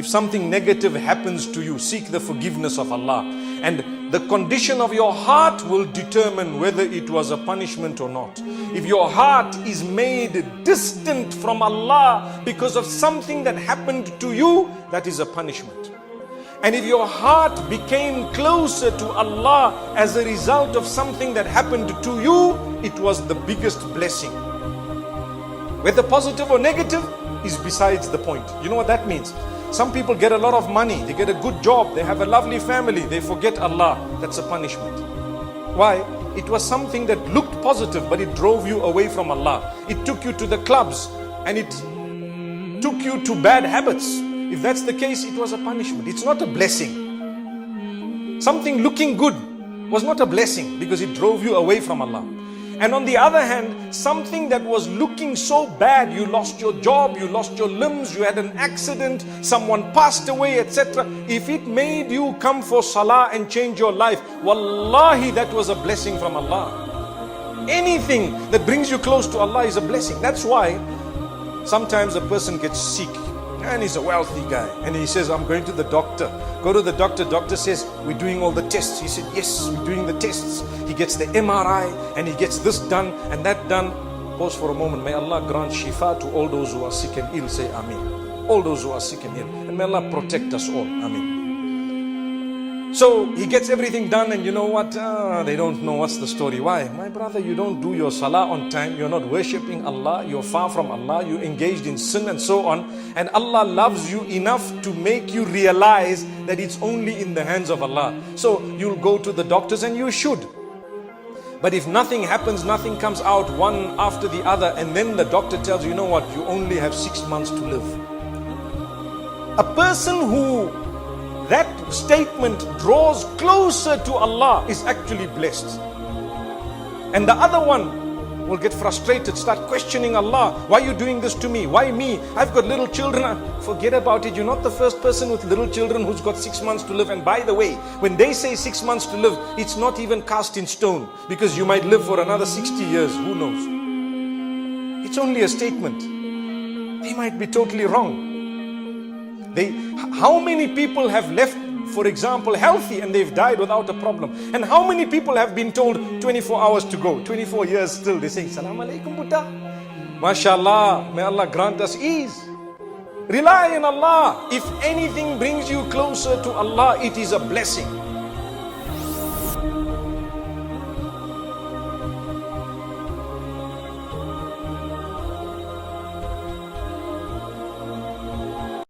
if something negative happens to you, seek the forgiveness of Allah. And the condition of your heart will determine whether it was a punishment or not. If your heart is made distant from Allah because of something that happened to you, that is a punishment. And if your heart became closer to Allah as a result of something that happened to you, it was the biggest blessing. Whether positive or negative is besides the point. You know what that means? Some people get a lot of money, they get a good job, they have a lovely family, they forget Allah. That's a punishment. Why? It was something that looked positive, but it drove you away from Allah. It took you to the clubs and it took you to bad habits. If that's the case, it was a punishment. It's not a blessing. Something looking good was not a blessing because it drove you away from Allah. And on the other hand, something that was looking so bad, you lost your job, you lost your limbs, you had an accident, someone passed away, etc. If it made you come for salah and change your life, wallahi, that was a blessing from Allah. Anything that brings you close to Allah is a blessing. That's why sometimes a person gets sick and he's a wealthy guy and he says, I'm going to the doctor. Go to the doctor. Doctor says, we're doing all the tests. He said, yes, we're doing the tests. He gets the MRI and he gets this done and that done. Pause for a moment. May Allah grant shifa to all those who are sick and ill. Say Ameen. All those who are sick and ill. And may Allah protect us all. Ameen. So he gets everything done and you know what? They don't know what's the story. Why? My brother, you don't do your salah on time. You're not worshipping Allah. You're far from Allah. You're engaged in sin and so on. And Allah loves you enough to make you realize that it's only in the hands of Allah. So you'll go to the doctors and you should. But if nothing happens, nothing comes out one after the other, and then the doctor tells you, you know what? You only have 6 months to live. A person who that statement draws closer to Allah is actually blessed. And the other one will get frustrated, start questioning Allah. Why are you doing this to me? Why me? I've got little children. Forget about it. You're not the first person with little children who's got 6 months to live. And by the way, when they say 6 months to live, it's not even cast in stone, because you might live for another 60 years. Who knows? It's only a statement. They might be totally wrong. How many people have left, for example, healthy and they've died without a problem? And how many people have been told 24 hours to go, 24 years still? They say, Salaam alaikum Buddha. MashaAllah, may Allah grant us ease. Rely on Allah. If anything brings you closer to Allah, it is a blessing.